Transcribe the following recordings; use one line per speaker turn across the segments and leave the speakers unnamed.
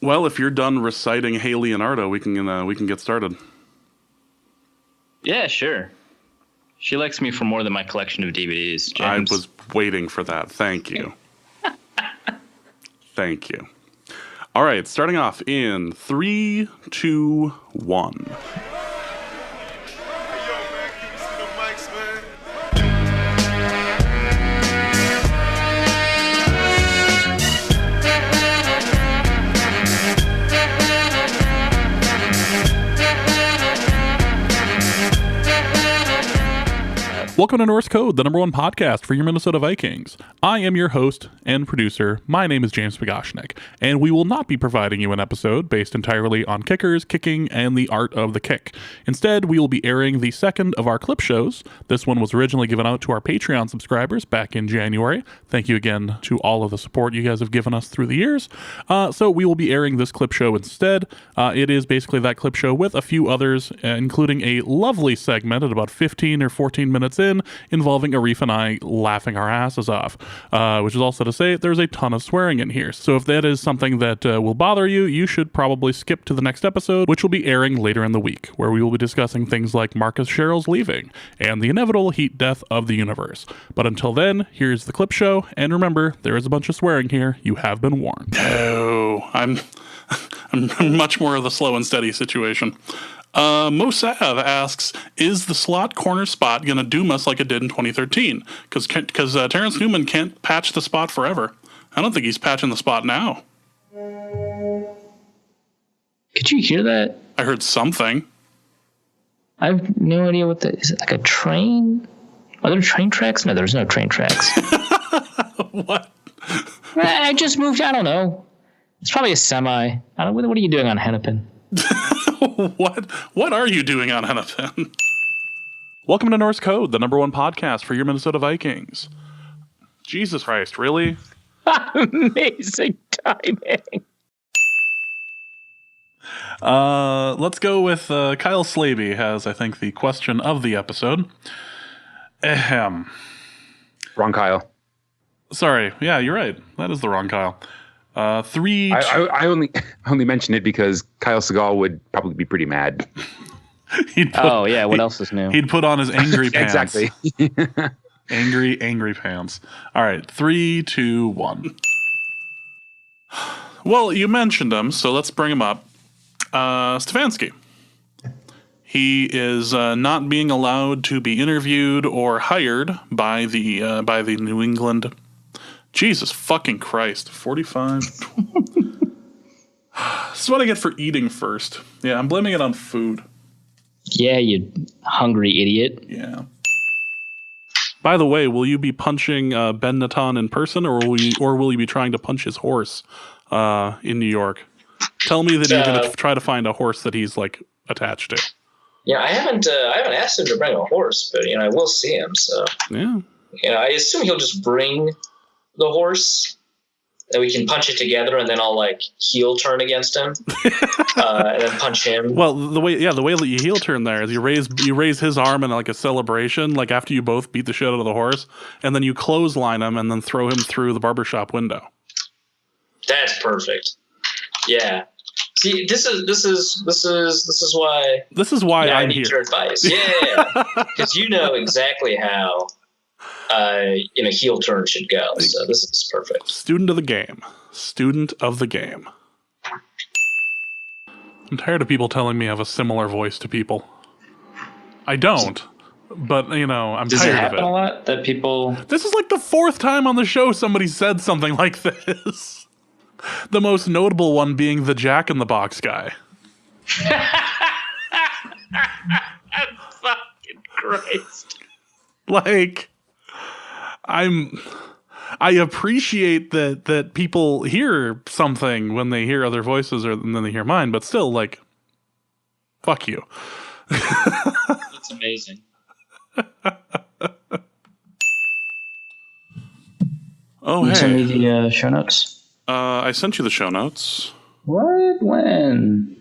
Well, if you're done reciting Hey Leonardo, we can get started.
Yeah, sure. She likes me for more than my collection of DVDs, James.
I was waiting for that. Thank you. Thank you. All right, starting off in 3, 2, 1. Welcome to Norse Code, the #1 podcast for your Minnesota Vikings. I am your host and producer. My name is James Pagoshnik, and we will not be providing you an episode based entirely on kickers, kicking, and the art of the kick. Instead, we will be airing the second of our clip shows. This one was originally given out to our Patreon subscribers back in January. Thank you again to all of the support you guys have given us through the years. So we will be airing this clip show instead. It is basically that clip show with a few others, including a lovely segment at about 15 or 14 minutes in, involving Arif and I laughing our asses off, which is also to say there's a ton of swearing in here. So if that is something that will bother you, you should probably skip to the next episode, which will be airing later in the week, where we will be discussing things like Marcus Sherrill's leaving and the inevitable heat death of the universe. But until then, here's the clip show, and remember, there is a bunch of swearing here. You have been warned. No, I'm much more of the slow and steady situation. Mosav asks, is the slot corner spot going to doom us like it did in 2013? Because Terrence Newman can't patch the spot forever. I don't think he's patching the spot now.
Could you hear that?
I heard something.
I have no idea what that is. It like a train? Are there train tracks? No, there's no train tracks.
What?
I just moved. I don't know. It's probably a semi. What are you doing on Hennepin?
What are you doing on Hennepin? Welcome to Norse Code, the #1 podcast for your Minnesota Vikings. Jesus Christ, really?
Amazing timing.
Let's go with Kyle Slaby has, I think, the question of the episode. Ahem.
Wrong Kyle.
Sorry. Yeah, you're right. That is the wrong Kyle. I only mentioned it because Kyle Segal would probably be pretty mad.
What else is new?
He'd put on his angry pants.
Exactly.
angry pants. All right, 3, 2, 1. Well, you mentioned him, so let's bring him up. Stefanski. He is not being allowed to be interviewed or hired by the New England. Jesus fucking Christ. 45. This is what I get for eating first. Yeah, I'm blaming it on food.
Yeah, you hungry idiot.
Yeah. By the way, will you be punching Ben Natan in person, or will you be trying to punch his horse in New York? Tell me that you're going to try to find a horse that he's like attached to.
Yeah, I haven't asked him to bring a horse, but I will see him. So
yeah,
I assume he'll just bring the horse, and we can punch it together, and then I'll like heel turn against him, and then punch him.
Well, the way that you heel turn there is you raise his arm in like a celebration, like after you both beat the shit out of the horse, and then you clothesline him and then throw him through the barbershop window.
That's perfect. Yeah. See, this is why
I
need
here.
Your advice. Yeah, because you know exactly how heel turn should go. So this is perfect.
Student of the game. I'm tired of people telling me I have a similar voice to people. I don't, but I'm tired of it.
Does it happen a lot that people?
This is like the 4th time on the show somebody said something like this. The most notable one being the Jack in the Box guy.
Fucking Christ.
Like, I appreciate that people hear something when they hear other voices and then they hear mine, but still, like, fuck you.
That's amazing.
Oh, hey.
You send me the show notes?
I sent you the show notes.
What? When?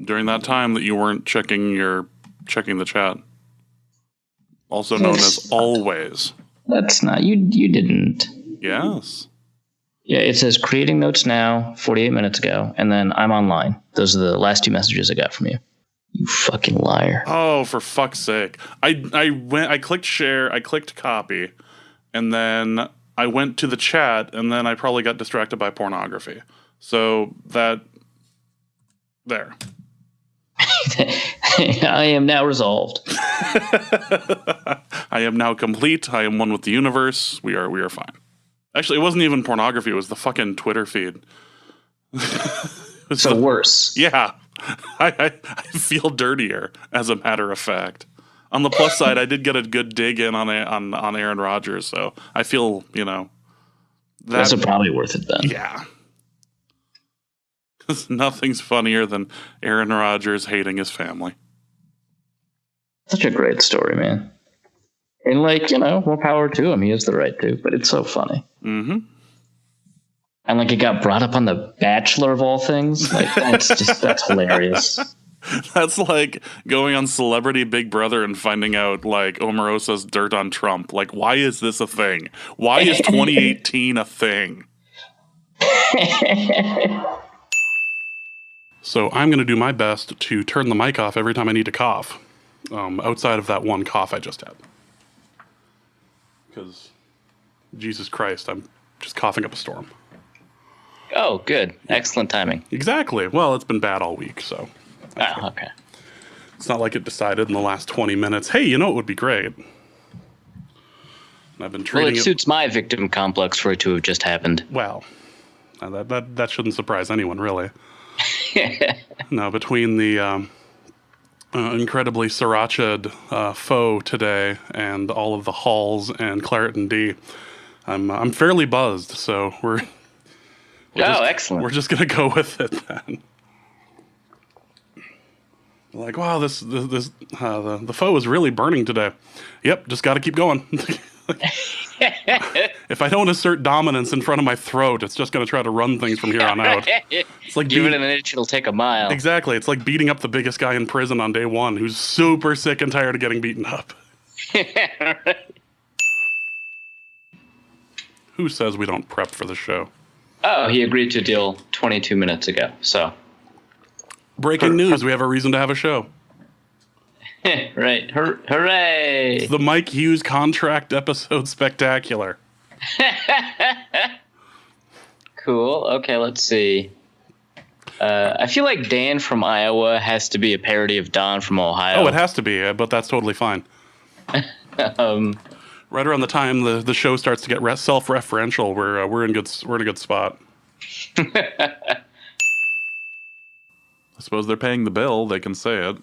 During that time that you weren't checking the chat. Also known as always.
That's not you didn't.
Yes.
Yeah, it says creating notes now, 48 minutes ago, and then I'm online. Those are the last 2 messages I got from you. You fucking liar.
Oh, for fuck's sake. I clicked share, I clicked copy, and then I went to the chat, and then I probably got distracted by pornography. So that... There.
I am now resolved.
I am now complete. I am one with the universe. We are fine. Actually, it wasn't even pornography. It was the fucking Twitter feed.
So worse.
Yeah. I feel dirtier, as a matter of fact. On the plus side, I did get a good dig in on Aaron Rodgers, so I feel,
That's probably worth it then.
Yeah. Because nothing's funnier than Aaron Rodgers hating his family.
Such a great story, man. And more power to him. He has the right to, but it's so funny.
Mm-hmm.
And it got brought up on The Bachelor of all things. That's hilarious.
That's like going on Celebrity Big Brother and finding out Omarosa's dirt on Trump. Why is this a thing? Why is 2018 a thing? So I'm going to do my best to turn the mic off every time I need to cough. Outside of that one cough I just had. Because, Jesus Christ, I'm just coughing up a storm.
Oh, good. Excellent timing.
Exactly. Well, it's been bad all week, so.
Oh, okay.
It's not like it decided in the last 20 minutes, hey, it would be great. And I've been treating
it suits my victim complex for it to have just happened.
Well, that shouldn't surprise anyone, really. No, between the incredibly sriracha'd foe today and all of the Halls and Claret & D, I'm fairly buzzed, so we're
excellent.
We're just gonna go with it then. Wow, the foe is really burning today. Yep, just got to keep going. If I don't assert dominance in front of my throat, it's just going to try to run things from here on out. It's like
give it an inch, it'll take a mile.
Exactly. It's like beating up the biggest guy in prison on day one who's super sick and tired of getting beaten up. Who says we don't prep for the show?
Oh, he agreed to deal 22 minutes ago, so.
Breaking news, we have a reason to have a show.
Right. Hooray!
It's the Mike Hughes contract episode spectacular.
Cool. Okay, let's see. I feel like Dan from Iowa has to be a parody of Don from Ohio.
Oh, it has to be, but that's totally fine. Right around the time the show starts to get self-referential, we're in a good spot. I suppose they're paying the bill; they can say it.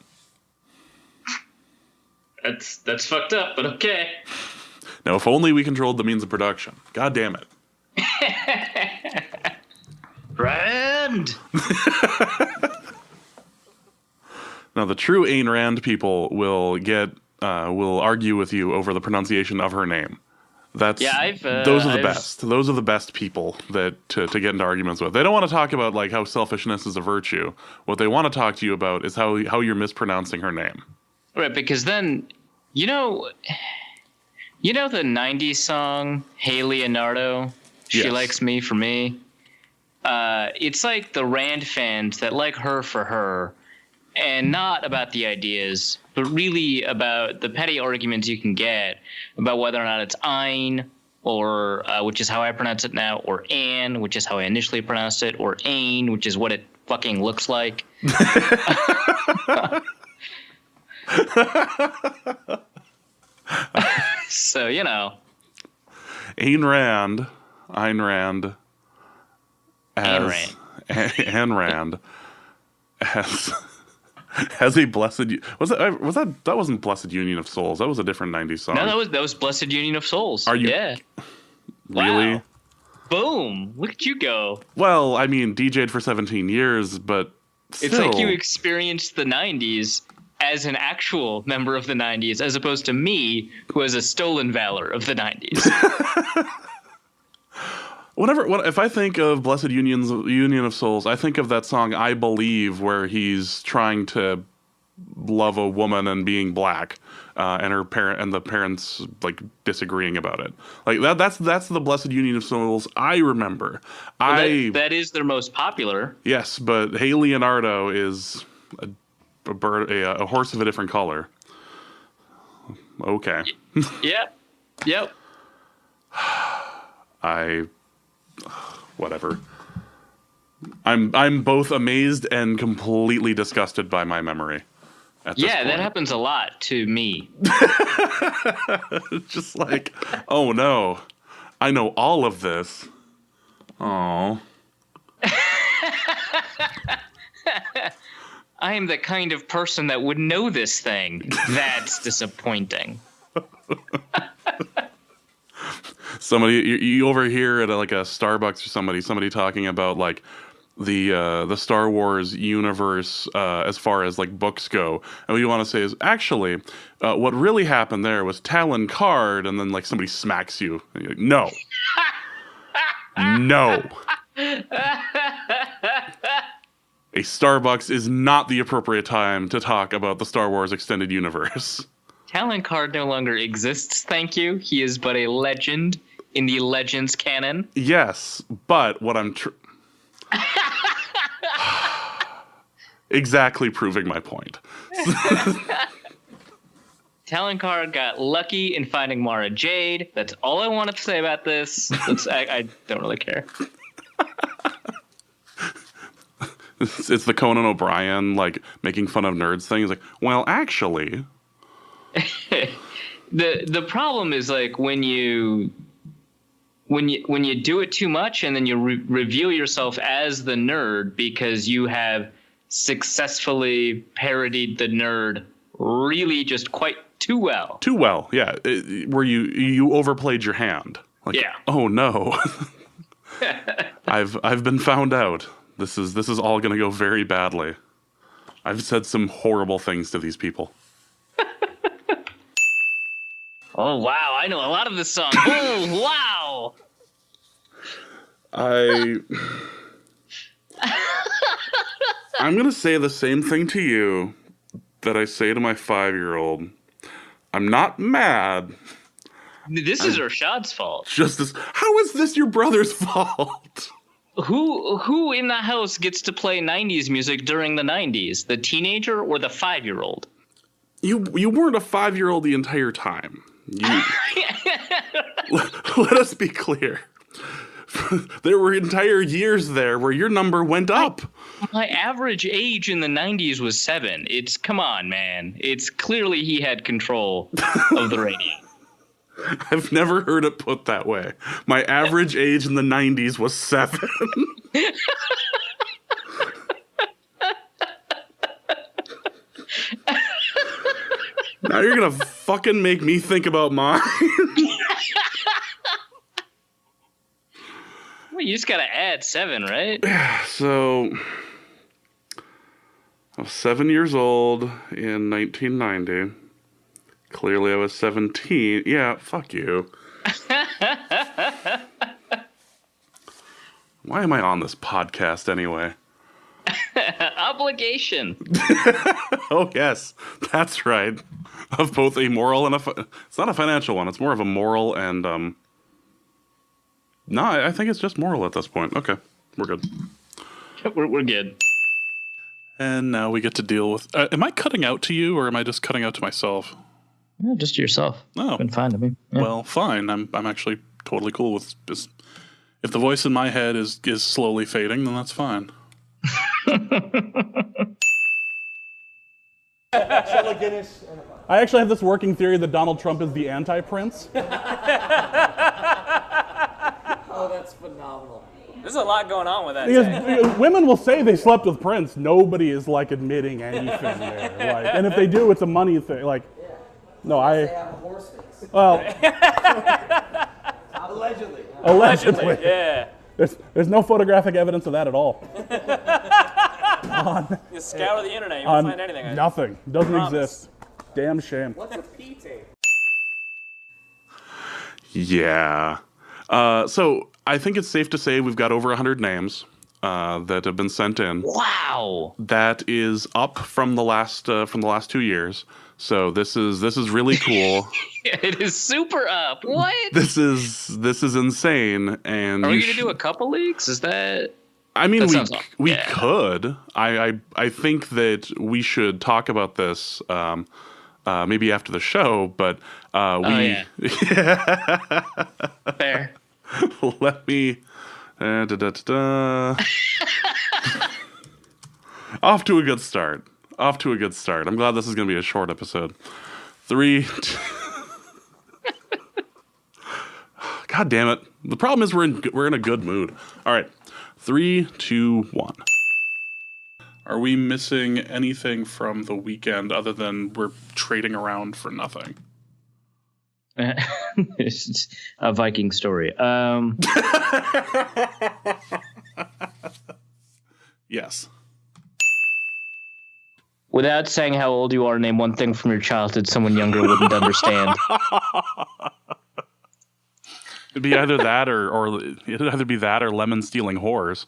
That's fucked up, but okay.
Now, if only we controlled the means of production. God damn it.
Rand!
Now, the true Ayn Rand people will argue with you over the pronunciation of her name. Those are the best. Those are the best people to get into arguments with. They don't want to talk about how selfishness is a virtue. What they want to talk to you about is how you're mispronouncing her name.
Right, because then, the 90s song, Hey Leonardo, She Likes Me for Me? It's like the Rand fans that like her for her, and not about the ideas, but really about the petty arguments you can get about whether or not it's Ein, or which is how I pronounce it now, or Anne, which is how I initially pronounced it, or Ain, which is what it fucking looks like. So,
Ayn Rand has a blessed that wasn't Blessed Union of Souls. That was a different 90s song.
No, that was Blessed Union of Souls.
Are you?
Yeah.
Really?
Wow. Boom. Look at you go.
Well, I mean, DJ'd for 17 years, but still.
It's like you experienced the 90s as an actual member of the 90s, as opposed to me, who has a stolen valor of the 90s.
If I think of Blessed Union of Souls, I think of that song "I Believe," where he's trying to love a woman and being black, and the parents like disagreeing about it. Like that's the Blessed Union of Souls I remember.
Well, that is their most popular.
Yes, but Hey Leonardo is a bird, a horse of a different color. Okay.
Yep.
Whatever. I'm both amazed and completely disgusted by my memory.
Yeah, that happens a lot to me.
Just like, oh no, I know all of this. Oh.
I am the kind of person that would know this thing. That's disappointing.
Somebody you overhear at like a Starbucks or somebody talking about like the Star Wars universe as far as like books go, and what you want to say is actually what really happened there was Talon Card, and then like somebody smacks you and you're like, no. No. A Starbucks is not the appropriate time to talk about the Star Wars extended universe.
Talon Card no longer exists, thank you. He is but a legend in the Legends canon.
Yes, but what I'm exactly proving my point.
Talon Card got lucky in finding Mara Jade. That's all I wanted to say about this. I don't really care.
It's the Conan O'Brien like making fun of nerds thing. He's like, well, actually,
the problem is like when you do it too much and then you reveal yourself as the nerd because you have successfully parodied the nerd really just quite too well.
Too well, yeah. Where you overplayed your hand. Like,
yeah.
Oh no, I've been found out. This is all going to go very badly. I've said some horrible things to these people.
Oh, wow. I know a lot of this song. Oh, wow.
I'm going to say the same thing to you that I say to my 5-year-old. I'm not mad.
This is Rashad's fault.
How is this your brother's fault?
Who in the house gets to play 90s music during the 90s? The teenager or the 5-year-old?
You weren't a 5-year-old the entire time. Let us be clear. There were entire years there where your number went up.
My average age in the 90s was 7. Come on, man. It's clearly he had control of the radio.
I've never heard it put that way. My average age in the 90s was 7. Now you're gonna fucking make me think about mine.
Well, you just gotta add 7, right?
So, I was 7 years old in 1990. Clearly I was 17. Yeah, fuck you. Why am I on this podcast anyway?
Obligation.
Oh, yes. That's right. Of both a moral and it's not a financial one. It's more of a moral and, no, I think it's just moral at this point. Okay. We're good.
We're good.
And now we get to deal with, am I cutting out to you or am I just cutting out to myself?
Yeah, just yourself.
Oh.
Been fine to me. Yeah.
Well, fine. I'm actually totally cool with this. If the voice in my head is slowly fading, then that's fine. I actually have this working theory that Donald Trump is the anti-Prince.
Oh, that's phenomenal. There's a lot going on with that.
Because women will say they slept with Prince. Nobody is like admitting anything there. Like, and if they do, it's a money thing. Like, no,
They have a horse face.
well,
Allegedly. Yeah.
there's no photographic evidence of that at all.
You scour the internet, you won't find anything.
Nothing. Doesn't exist. Damn shame.
What's a P-tape?
Yeah. So I think it's safe to say we've got over 100 names. that have been sent in.
Wow.
That is up from the last 2 years. So this is really cool.
It is super up. What?
This is insane. And
are we gonna do a couple leagues? Is that?
I mean,
that
we could. I think that we should talk about this maybe after the show. But
Fair.
Let me. Off to a good start. I'm glad this is going to be a short episode. 3, 2... God damn it. The problem is we're in a good mood. All right. 3, 2, 1. Are we missing anything from the weekend other than we're trading around for nothing?
It's a Viking story.
Yes.
Without saying how old you are, name one thing from your childhood someone younger wouldn't understand.
It'd be either that or it'd either be that or lemon stealing whores.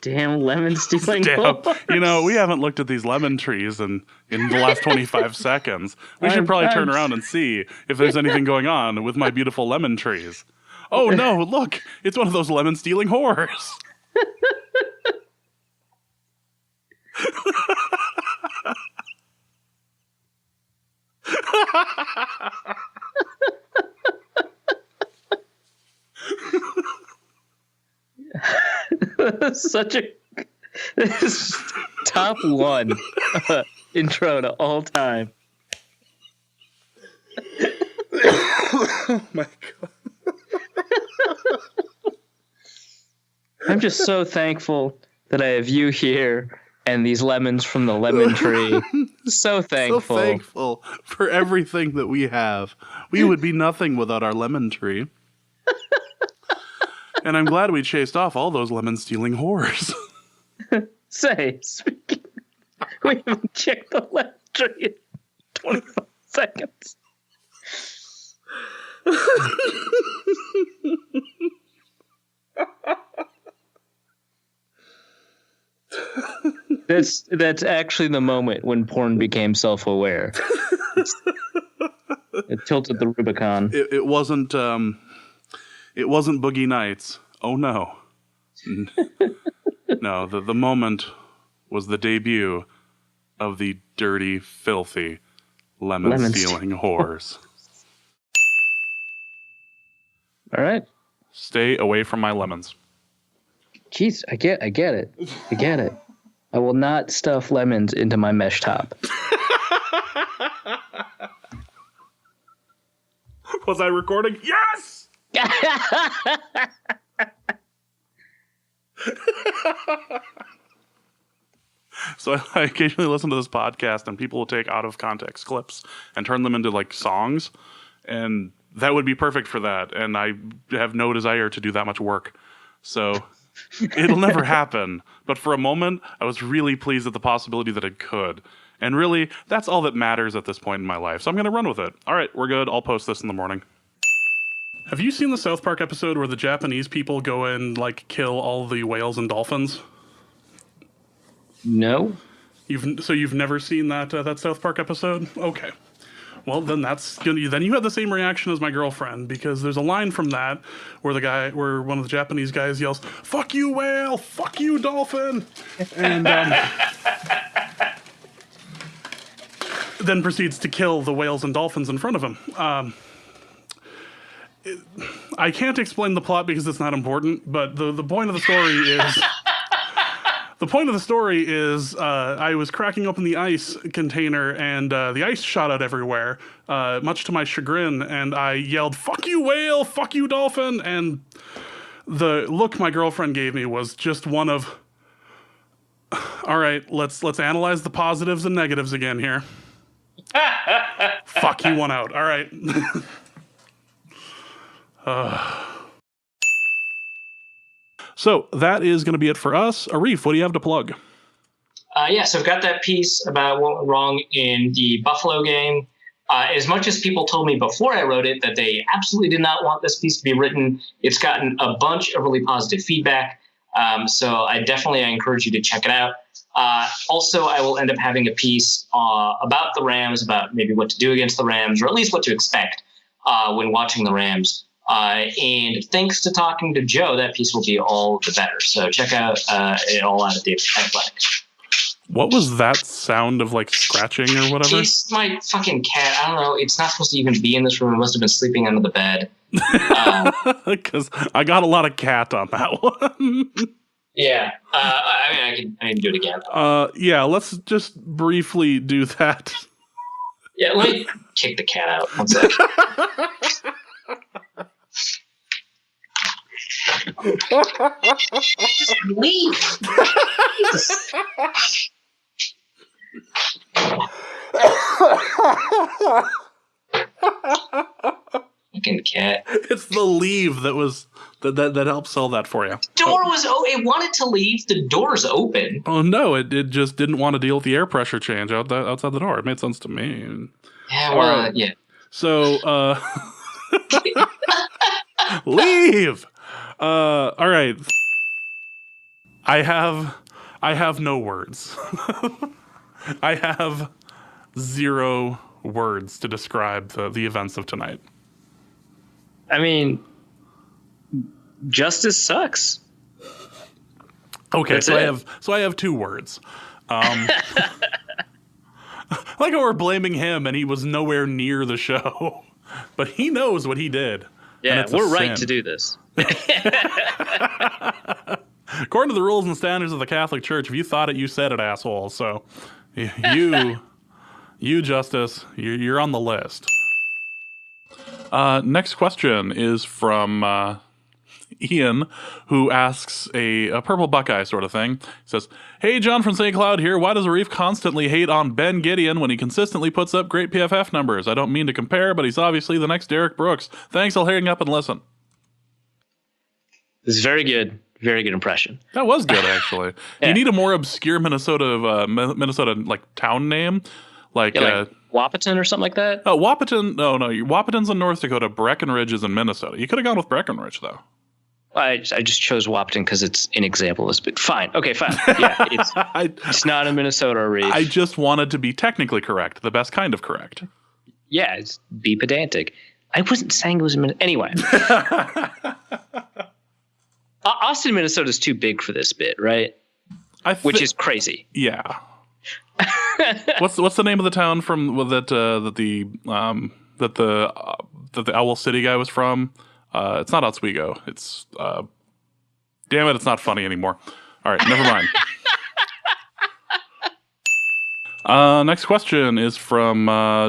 Damn, lemon stealing
whores. You know, we haven't looked at these lemon trees in the last 25 seconds. We should probably turn around and see if there's anything going on with my beautiful lemon trees. Oh no, look, it's one of those lemon stealing whores.
This is top one intro to all time.
Oh my god.
I'm just so thankful that I have you here and these lemons from the lemon tree. So thankful.
So thankful for everything that we have. We would be nothing without our lemon tree. And I'm glad we chased off all those lemon-stealing whores.
Say, speaking, we haven't checked the lemon tree in 25 seconds. That's actually the moment when porn became self-aware. It tilted the Rubicon.
It wasn't Boogie Nights. Oh no. No, the moment was the debut of the dirty, filthy, lemon-stealing whores.
All right.
Stay away from my lemons.
Jeez, I get it. I will not stuff lemons into my mesh top.
Was I recording? Yes! So I occasionally listen to this podcast and people will take out of context clips and turn them into like songs, and that would be perfect for that, and I have no desire to do that much work, so it'll never happen. But for a moment I was really pleased at the possibility that it could, and really that's all that matters at this point in my life, so I'm gonna run with it. All right, we're good. I'll post this in the morning. Have you seen the South Park episode where the Japanese people go and like kill all the whales and dolphins?
No.
You've never seen that South Park episode? Okay. Well, then then you had the same reaction as my girlfriend, because there's a line from that where one of the Japanese guys yells, "Fuck you, whale! Fuck you, dolphin!" And then proceeds to kill the whales and dolphins in front of him. I can't explain the plot because it's not important, but the point of the story is... The point of the story is I was cracking open the ice container, and the ice shot out everywhere, much to my chagrin, and I yelled, "Fuck you, whale! Fuck you, dolphin!" And the look my girlfriend gave me was just one of, all right, let's analyze the positives and negatives again here. Fuck you, one out. All right. So that is going to be it for us. Arif, what do you have to plug?
So I've got that piece about what went wrong in the Buffalo game. As much as people told me before I wrote it that they absolutely did not want this piece to be written, it's gotten a bunch of really positive feedback. So I encourage you to check it out. Also, I will end up having a piece about the Rams, about maybe what to do against the Rams, or at least what to expect when watching the Rams. And thanks to talking to Joe, that piece will be all the better. So check out it all out of David Athletic.
What was that sound of like scratching or whatever?
It's my fucking cat. I don't know. It's not supposed to even be in this room. It must have been sleeping under the bed.
Because I got a lot of cat on that one.
Yeah. I can do it again.
Yeah, let's just briefly do that.
Yeah, let me kick the cat out. One sec. Just leave. Fucking cat.
It's the leave that was that helped sell that for you.
Door was it wanted to leave. The door's open.
Oh no, it just didn't want to deal with the air pressure change outside the door. It made sense to me.
Yeah, well, yeah.
So leave. All right. I have no words. I have 0 words to describe the events of tonight.
I mean, justice sucks.
Okay,
That's
so
it.
I have 2 words. Like we're blaming him, and he was nowhere near the show, but he knows what he did.
Yeah, we're right to do this.
According to the rules and standards of the Catholic Church, if you thought it, you said it, asshole. So, you Justice, you're on the list. Next question is from Ian, who asks a purple Buckeye sort of thing. He says, "Hey, John from St. Cloud here. Why does Arif constantly hate on Ben Gideon when he consistently puts up great PFF numbers? I don't mean to compare, but he's obviously the next Derek Brooks. Thanks, I'll hang up and listen."
This is very good. Very good impression.
That was good, actually.
Yeah.
You need a more obscure Minnesota like town name, like
Wahpeton or something like that.
Oh, Wahpeton. No, Wahpeton's in North Dakota. Breckenridge is in Minnesota. You could have gone with Breckenridge, though.
I just chose Wahpeton because it's an example of this. But fine, okay, fine. Yeah, it's not in Minnesota, Arif.
I just wanted to be technically correct, the best kind of correct.
Yeah, be pedantic. I wasn't saying it was in Minnesota. Anyway. Austin, Minnesota is too big for this bit, right? Which is crazy.
Yeah. What's the name of the town from that the Owl City guy was from? It's not Oswego. It's damn it, it's not funny anymore. All right, never mind. Next question is from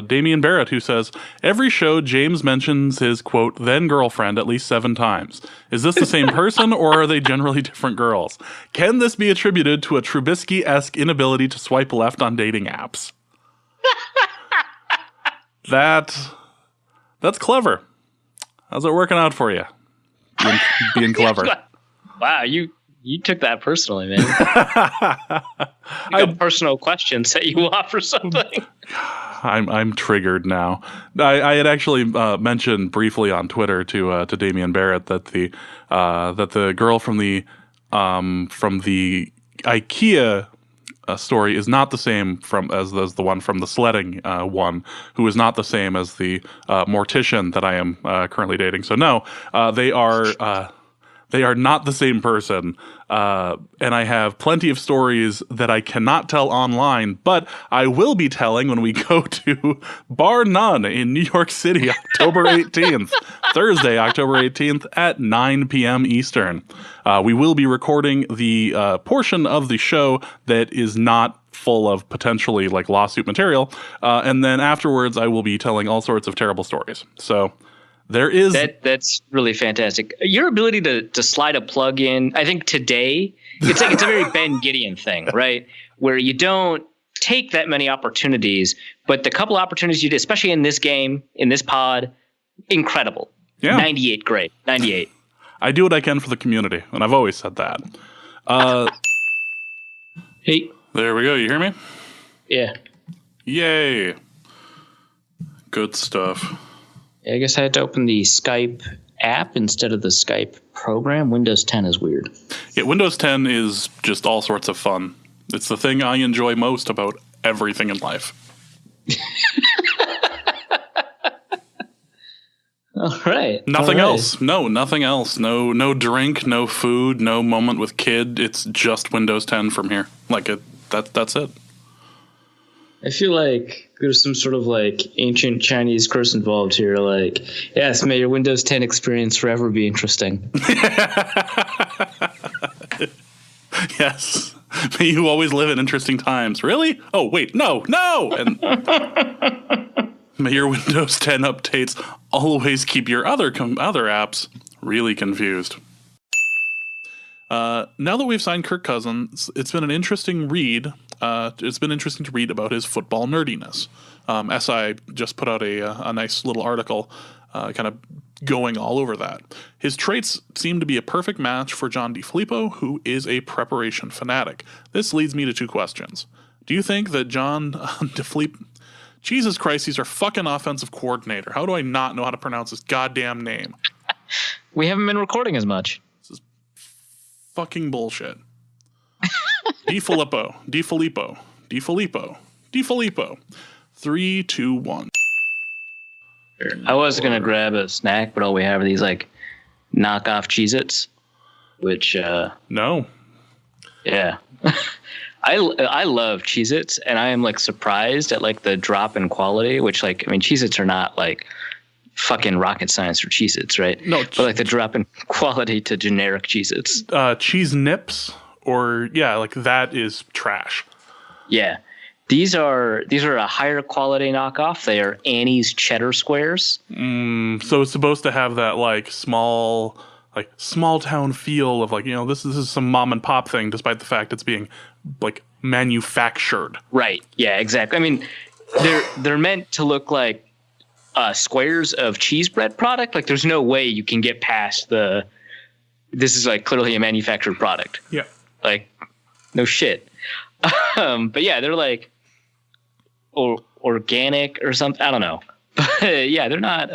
Damian Barrett, who says, "Every show James mentions his, quote, then girlfriend at least 7 times. Is this the same person, or are they generally different girls? Can this be attributed to a Trubisky-esque inability to swipe left on dating apps?" That's clever. How's it working out for you? Being clever.
Wow, you took that personally, man. You got personal questions that you offer something.
I'm triggered now. I had actually mentioned briefly on Twitter to Damian Barrett that the girl from the IKEA story is not the same as the one from the sledding one, who is not the same as the mortician that I am currently dating. So no, they are not the same person, and I have plenty of stories that I cannot tell online, but I will be telling when we go to Bar None in New York City, October 18th, Thursday, October 18th at 9 p.m. Eastern. We will be recording the portion of the show that is not full of potentially like lawsuit material, and then afterwards I will be telling all sorts of terrible stories. So there is
that's really fantastic. Your ability to slide a plug in, I think today, it's a very Ben Gideon thing, right? Where you don't take that many opportunities, but the couple opportunities you did, especially in this game, in this pod, incredible.
Yeah.
98, great. 98.
I do what I can for the community, and I've always said that.
Hey.
There we go. You hear me?
Yeah.
Yay. Good stuff.
I guess I had to open the Skype app instead of the Skype program. Windows 10 is weird.
Yeah, Windows 10 is just all sorts of fun. It's the thing I enjoy most about everything in life.
All right.
Nothing else. No, nothing else. No drink, no food, no moment with kid. It's just Windows 10 from here. That's it.
I feel like there's some sort of like ancient Chinese curse involved here. Like, yes, may your Windows 10 experience forever be interesting.
Yes. May you always live in interesting times. Really? Oh, wait, no. And may your Windows 10 updates always keep your other apps really confused. Now that we've signed Kirk Cousins, it's been an interesting read. It's been interesting to read about his football nerdiness. SI just put out a nice little article kind of going all over that. His traits seem to be a perfect match for John DeFilippo, who is a preparation fanatic. This leads me to two questions. Do you think that John DeFilippo... Jesus Christ, he's our fucking offensive coordinator. How do I not know how to pronounce his goddamn name?
We haven't been recording as much.
This is fucking bullshit. DeFilippo. 3, 2, 1.
I was going to grab a snack, but all we have are these like knockoff Cheez-Its, which...
No.
Yeah. I love Cheez-Its, and I am like surprised at like the drop in quality, which like, I mean, Cheez-Its are not like fucking rocket science for Cheez-Its, right?
No.
But like the drop in quality to generic Cheez-Its.
Cheese Nips, or yeah, like that is trash.
Yeah. These are a higher quality knockoff. They are Annie's cheddar squares.
So it's supposed to have that like small town feel of like, you know, this is some mom and pop thing, despite the fact it's being like manufactured.
Right. Yeah, exactly. I mean, they're meant to look like squares of cheese bread product. Like there's no way you can get past this is like clearly a manufactured product.
Yeah.
Like no shit. But yeah, they're like organic or something. I don't know. But yeah, they're not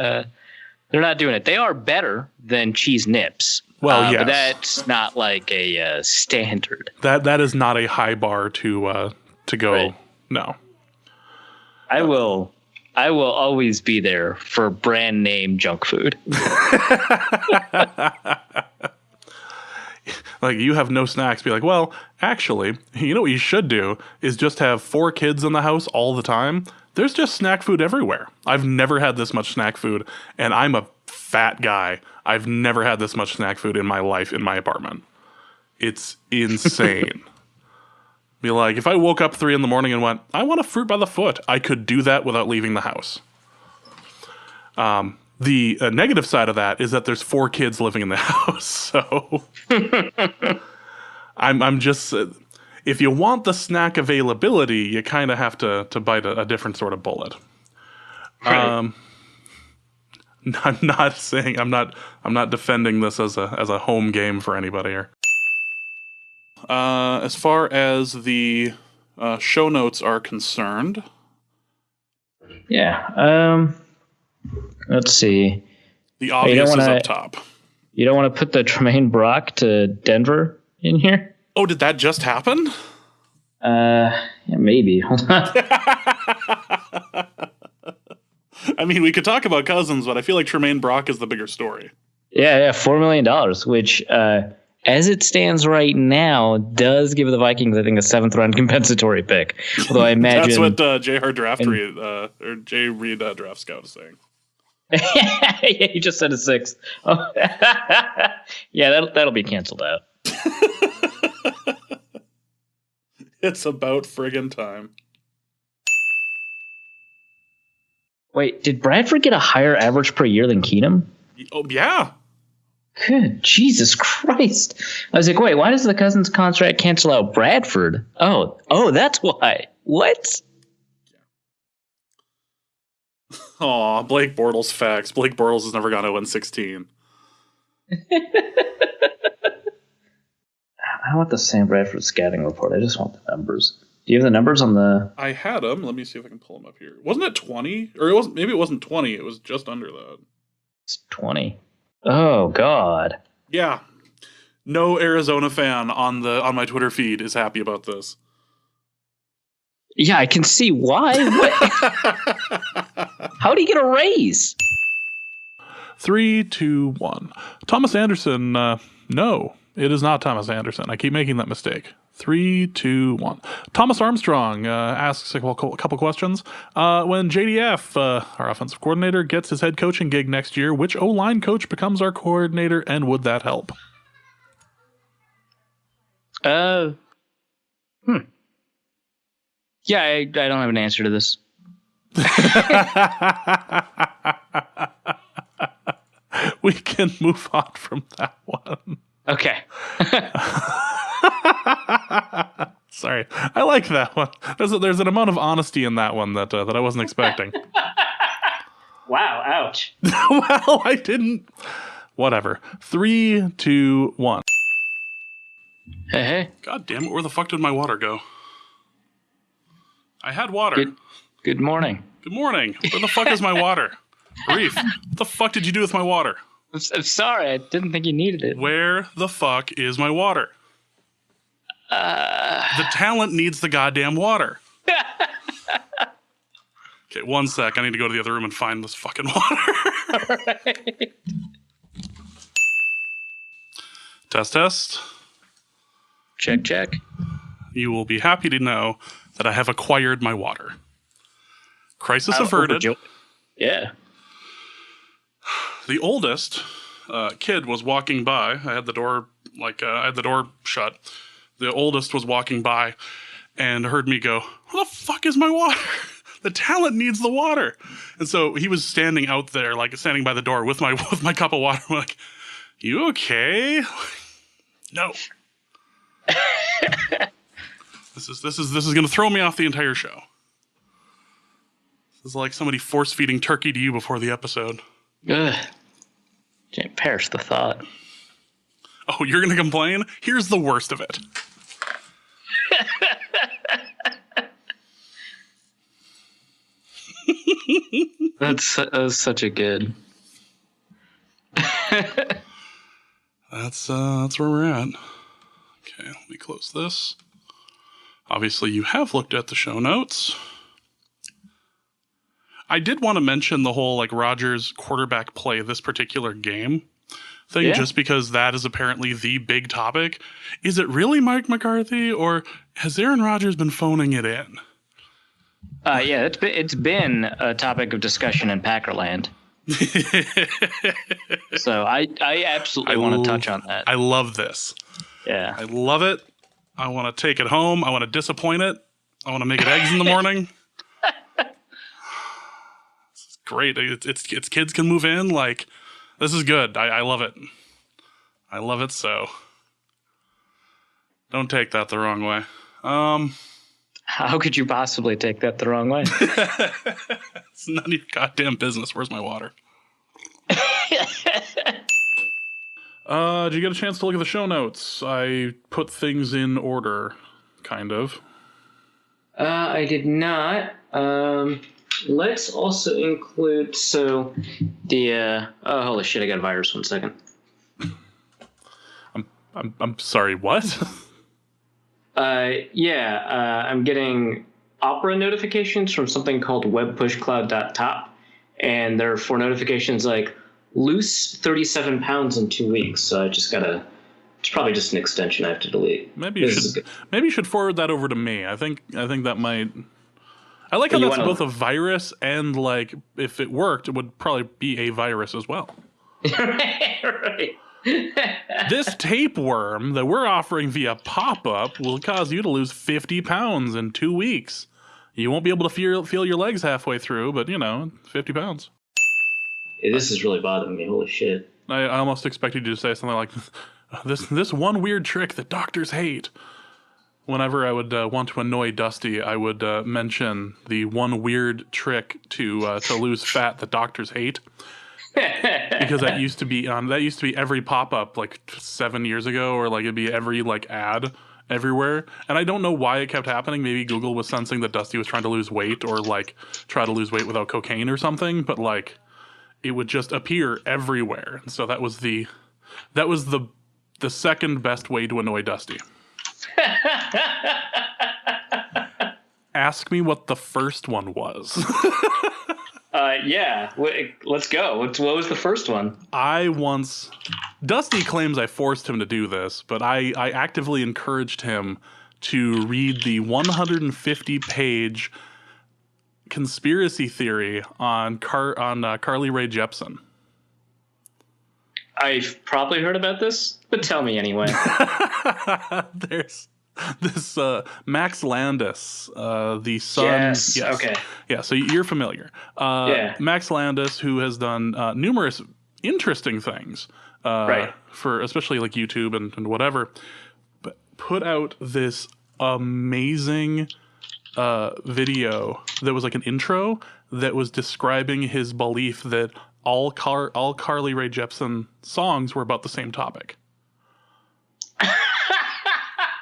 doing it. They are better than Cheese Nips.
Well, yes.
But that's not like a standard.
That is not a high bar to go. Right. No.
I will always be there for brand name junk food.
Like, you have no snacks. Be like, well, actually, you know what you should do is just have 4 kids in the house all the time. There's just snack food everywhere. I've never had this much snack food, and I'm a fat guy. I've never had this much snack food in my life in my apartment. It's insane. Be like, if I woke up 3 a.m. and went, I want a fruit by the foot, I could do that without leaving the house. The negative side of that is that there's 4 kids living in the house. So I'm just, if you want the snack availability, you kind of have to bite a different sort of bullet. Right. I'm not saying, I'm not defending this as a home game for anybody here. As far as the show notes are concerned.
Yeah. Let's see.
The obvious is up top.
You don't want to put the Tremaine Brock to Denver in here?
Oh, did that just happen?
Yeah, maybe. Hold on.
I mean, we could talk about Cousins, but I feel like Tremaine Brock is the bigger story.
Yeah, $4 million, which, as it stands right now, does give the Vikings, I think, a 7th-round compensatory pick. Although I imagine...
That's what Jay Reed Draft Scout is saying.
Yeah, you just said a 6th. Oh. Yeah, that'll be canceled out.
It's about friggin' time.
Wait, did Bradford get a higher average per year than Keenum?
Oh, yeah.
Good Jesus Christ. I was like, wait, why does the Cousins contract cancel out Bradford? Oh, that's why. What?
Aw, Blake Bortles facts. Blake Bortles has never gone 0-16.
I don't want the Sam Bradford scouting report. I just want the numbers.
Do you have the numbers on the...
I had them. Let me see if I can pull them up here. Wasn't it 20? Or it wasn't. Maybe it wasn't 20. It was just under that.
It's 20. Oh, God.
Yeah. No Arizona fan on my Twitter feed is happy about this.
Yeah, I can see why. How do you get a raise?
3, 2, 1. Thomas Anderson. No, it is not Thomas Anderson. I keep making that mistake. 3, 2, 1. Thomas Armstrong asks a couple questions. When JDF, our offensive coordinator, gets his head coaching gig next year, which O-line coach becomes our coordinator, and would that help?
Yeah, I don't have an answer to this.
We can move on from that one.
Okay.
Sorry, I like that one. There's an amount of honesty in that one that I wasn't expecting.
Wow, ouch.
Well, I didn't. Whatever. 3, 2, 1.
Hey.
God damn it! Where the fuck did my water go? I had water.
Good morning.
Good morning. Where the fuck is my water? Arif, what the fuck did you do with my water?
I'm sorry. I didn't think you needed it.
Where the fuck is my water? The talent needs the goddamn water. Okay, 1 sec. I need to go to the other room and find this fucking water.
Right.
Test.
Check.
You will be happy to know that I have acquired my water. Crisis averted.
Yeah.
The oldest kid was walking by. I had the door shut. The oldest was walking by and heard me go, "Where the fuck is my water? The talent needs the water." And so he was standing out there, standing by the door with my cup of water. I'm like, "You okay?" No. This is going to throw me off the entire show. This is like somebody force feeding turkey to you before the episode.
Ugh. Can't perish the thought.
Oh, you're going to complain? Here's the worst of it.
That's such a good.
That's where we're at. Okay, let me close this. Obviously, you have looked at the show notes. I did want to mention the whole Rodgers quarterback play this particular game thing, just because that is apparently the big topic. Is it really Mike McCarthy, or has Aaron Rodgers been phoning it in?
Yeah, it's been a topic of discussion in Packerland. So I absolutely want to touch on that.
I love this.
Yeah.
I love it. I want to take it home. I want to disappoint it. I want to make it eggs in the morning. This is great. It's kids can move in. This is good. I love it. I love it so. Don't take that the wrong way.
How could you possibly take that the wrong way?
It's none of your goddamn business. Where's my water? Did you get a chance to look at the show notes? I put things in order, kind of.
I did not. Let's also include,
oh, holy shit, I got a virus. 1 second.
I'm sorry, what?
I'm getting Opera notifications from something called webpushcloud.top, and they're for notifications like lose 37 pounds in 2 weeks. So I just gotta. It's probably just an extension I have to delete.
Maybe you should forward that over to me. I think that might. I like how that's both a virus and if it worked, it would probably be a virus as well.
Right.
This tapeworm that we're offering via pop-up will cause you to lose 50 pounds in 2 weeks. You won't be able to feel your legs halfway through, but 50 pounds.
Hey, this is really bothering me. Holy shit.
I almost expected you to say something like, this one weird trick that doctors hate. Whenever I would want to annoy Dusty, I would mention the one weird trick to lose fat that doctors hate. Because that used to be every pop-up 7 years ago, or it'd be every ad, everywhere. And I don't know why it kept happening. Maybe Google was sensing that Dusty was trying to lose weight, or like try to lose weight without cocaine or something. But like, it would just appear everywhere. And so that was the second best way to annoy Dusty. Ask me what the first one was.
Yeah, let's go. What was the first one?
Dusty claims I forced him to do this, but I actively encouraged him to read the 150-page conspiracy theory on Carly Rae Jepsen.
I've probably heard about this, but tell me anyway.
There's this Max Landis, the son.
Yes. Okay.
Yeah. So you're familiar.
Yeah.
Max Landis, who has done numerous interesting things,
right,
for especially like YouTube and whatever, but put out this amazing video that was like an intro that was describing his belief that all Carly Rae Jepsen songs were about the same topic.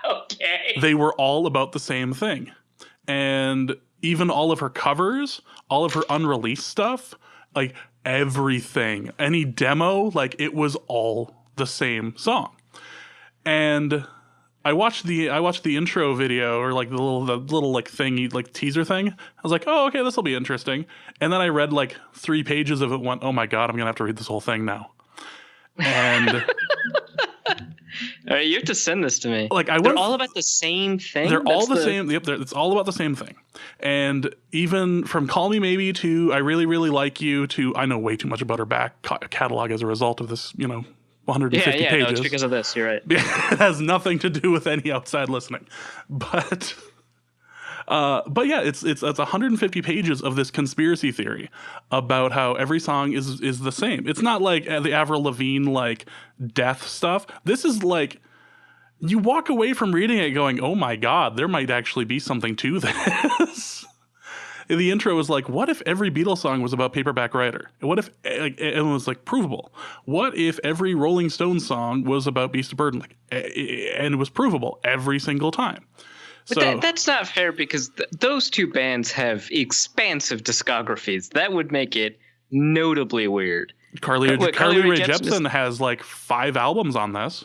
Okay.
They were all about the same thing. And even all of her covers, all of her unreleased stuff, like everything, any demo, like it was all the same song. And I watched the intro video, or like the little like thingy, like teaser thing. I was like, oh, okay, this will be interesting. And then I read like 3 pages of it and went, oh my God, I'm going to have to read this whole thing now. And
all right, you have to send this to me.
Like
they're all about the same thing.
They're all the same. Yep, it's all about the same thing. And even from "Call Me Maybe" to "I Really Really Like You" to I know way too much about her back catalog as a result of this. 150 pages.
No, it's because of this. You're right.
It has nothing to do with any outside listening, but yeah, it's 150 pages of this conspiracy theory about how every song is the same. It's not like the Avril Lavigne like death stuff. This is like you walk away from reading it going, oh my God, there might actually be something to this. The intro was like, what if every Beatles song was about Paperback Writer? What if it was like provable? What if every Rolling Stones song was about Beast of Burden? And it was provable every single time.
But that's not fair, because those two bands have expansive discographies. That would make it notably weird.
Carly Rae Jepsen has like 5 albums on this.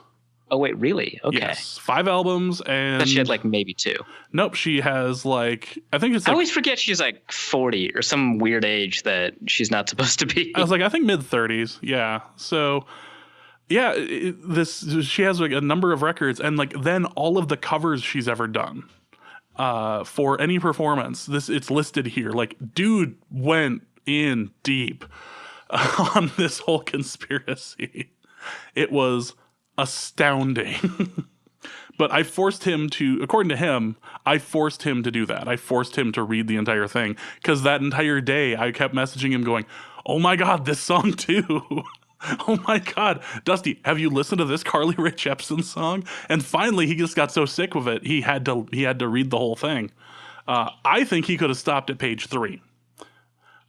Oh, wait, really? Okay.
Yes, 5 albums, and
but she had like maybe 2.
Nope, she has like I think it's. Like,
I always forget she's like 40 or some weird age that she's not supposed to be.
I was like, I think mid-30s. Yeah. So, yeah, she has like a number of records, and like then all of the covers she's ever done for any performance. It's listed here. Like, dude went in deep on this whole conspiracy. It was astounding. But I forced him to, according to him, I forced him to do that. I forced him to read the entire thing, because that entire day I kept messaging him going, oh my God, this song too. Oh my God, Dusty, have you listened to this Carly Rae Jepsen song? And finally he just got so sick of it, he had to read the whole thing. I think he could have stopped at page 3.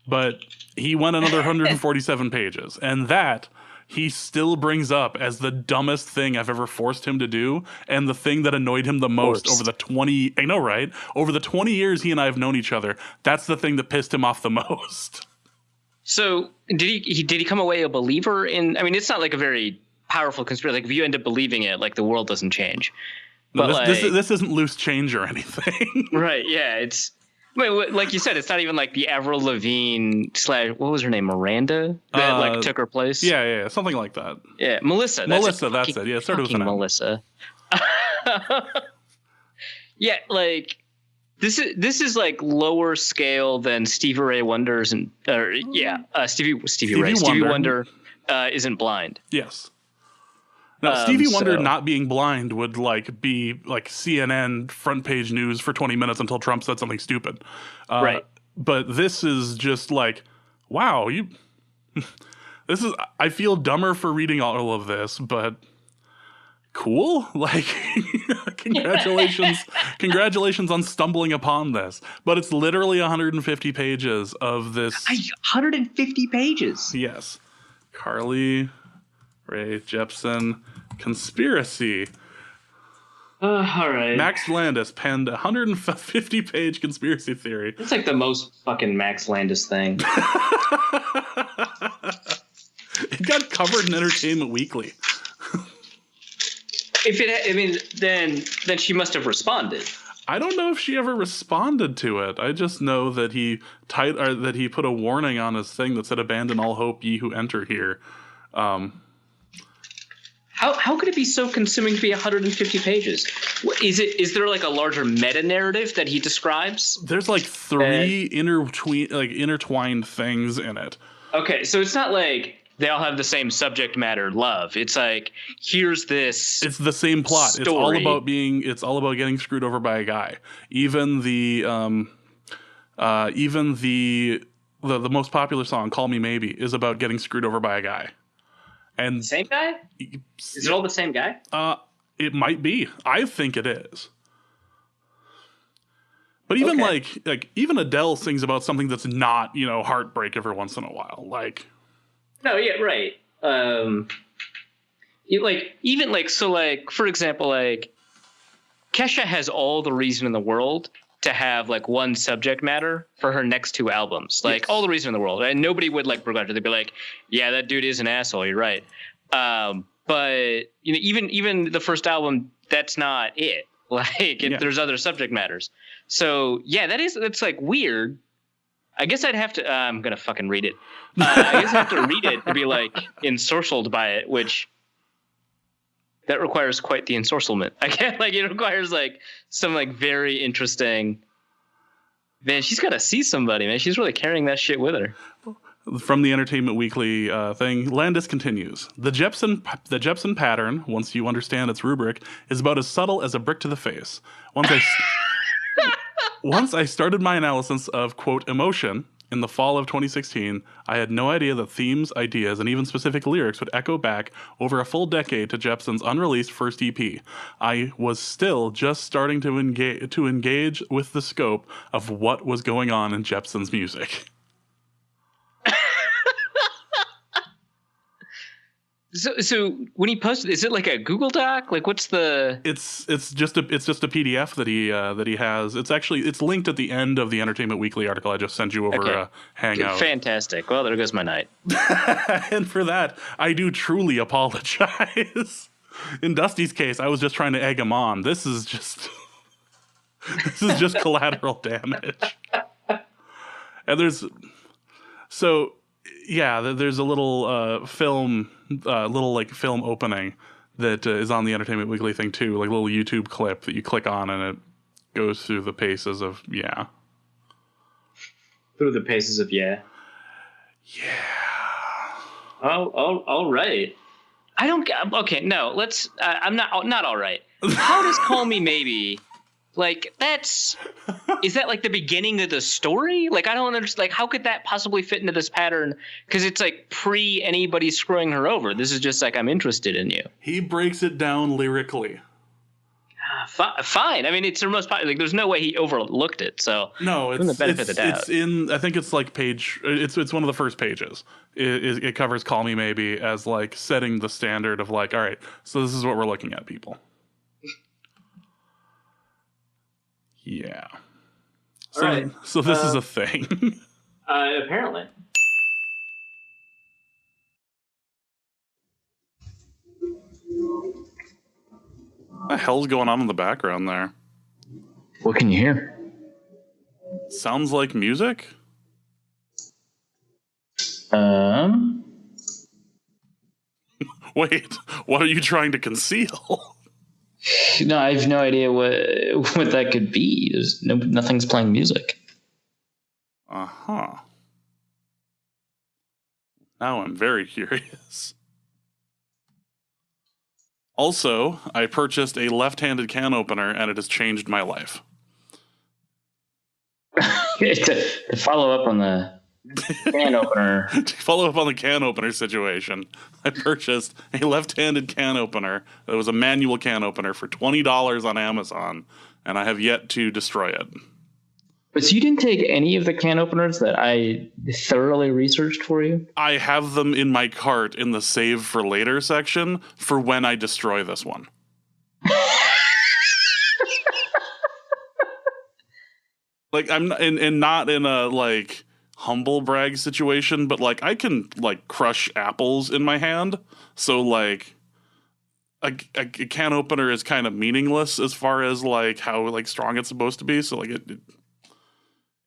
But he went another 147 pages. And that he still brings up as the dumbest thing I've ever forced him to do, and the thing that annoyed him the most over the 20. I know, right? Over the 20 years he and I have known each other, that's the thing that pissed him off the most.
So did he come away a believer in? I mean, it's not like a very powerful conspiracy. Like if you end up believing it, like the world doesn't change.
No, this isn't loose change or anything.
Right? Yeah, it's. Wait, like you said, it's not even like the Avril Lavigne / what was her name, Miranda, that like took her place.
Yeah, something like that.
Yeah, Melissa.
That's it. Yeah, it started with an M.
Melissa. Yeah, like this is like lower scale than Stevie Ray Wonder's Stevie Wonder isn't blind.
Yes. Now, Stevie Wonder not being blind would like be like CNN front page news for 20 minutes until Trump said something stupid.
Right.
But this is just like, wow, I feel dumber for reading all of this, but cool. Like, congratulations on stumbling upon this. But it's literally 150 pages of this.
150 pages.
Yes. Carly Rae Jepsen conspiracy.
All right.
Max Landis penned a 150-page conspiracy theory.
It's like the most fucking Max Landis thing.
It got covered in Entertainment Weekly.
Then she must have responded.
I don't know if she ever responded to it. I just know that he put a warning on his thing that said, "Abandon all hope, ye who enter here."
How could it be so consuming to be 150 pages? Is there like a larger meta narrative that he describes?
There's like three intertwined things in it.
Okay, so it's not like they all have the same subject matter, love. It's like, here's this.
It's the same plot.
Story.
It's all about getting screwed over by a guy. Even the most popular song, "Call Me Maybe," is about getting screwed over by a guy. And
same guy? Is it all the same guy?
It might be. I think it is. But even like even Adele sings about something that's not, heartbreak every once in a while. Like,
no, yeah, right. For example, like Kesha has all the reason in the world to have like one subject matter for her next two albums, like all the reason in the world, and nobody would like begrudge it. They'd be like, "Yeah, that dude is an asshole. You're right." But even the first album, that's not it. Like, there's other subject matters. So yeah, that's like weird. I guess I'd have to. I'm gonna fucking read it. I guess I have to read it to be like ensorcelled by it, which. That requires quite the ensorcelment. I can't it requires like some like very interesting. Man, she's got to see somebody, man. She's really carrying that shit with her.
From the Entertainment Weekly thing, Landis continues: the Jepsen pattern, once you understand its rubric, is about as subtle as a brick to the face. Once I started my analysis of, quote, emotion in the fall of 2016, I had no idea that themes, ideas, and even specific lyrics would echo back over a full decade to Jepsen's unreleased first EP. I was still just starting to engage with the scope of what was going on in Jepsen's music.
So when he posted, is it like a Google Doc? Like, what's the?
It's just a PDF that he has. It's linked at the end of the Entertainment Weekly article I just sent you over Hangout.
Fantastic. Well, there goes my night.
And for that, I do truly apologize. In Dusty's case, I was just trying to egg him on. This is just collateral damage. And there's a little film opening that is on the Entertainment Weekly thing too, like a little YouTube clip that you click on and it goes through the paces of yeah.
Through the paces of yeah.
Yeah.
Oh, all right. I don't. Okay, no. Let's. I'm not all right. How does "Call Me Maybe"? Like, is that like the beginning of the story? Like, I don't understand. Like, how could that possibly fit into this pattern? Because it's like pre anybody screwing her over. This is just like, I'm interested in you.
He breaks it down lyrically.
Fine. I mean, it's her most popular. Like, there's no way he overlooked it. So
no, it's
the benefit of the doubt.
It's in. I think it's like page. It's one of the first pages. It covers "Call Me Maybe" as like setting the standard of like, all right, so this is what we're looking at, people. Yeah.
All right.
So this is a thing.
Apparently.
What the hell's going on in the background there?
What can you hear?
Sounds like music. Wait, what are you trying to conceal?
No, I have no idea what that could be. Nothing's playing music.
Uh-huh. Now I'm very curious. Also, I purchased a left-handed can opener, and it has changed my life.
To follow up on the can opener.
To follow up on the can opener situation, I purchased a left-handed can opener. It was a manual can opener for $20 on Amazon, and I have yet to destroy it.
But so you didn't take any of the can openers that I thoroughly researched for you?
I have them in my cart in the save for later section for when I destroy this one. Like I'm and not in a like humble brag situation, but like I can like crush apples in my hand. So like a can opener is kind of meaningless as far as like how like strong it's supposed to be. So like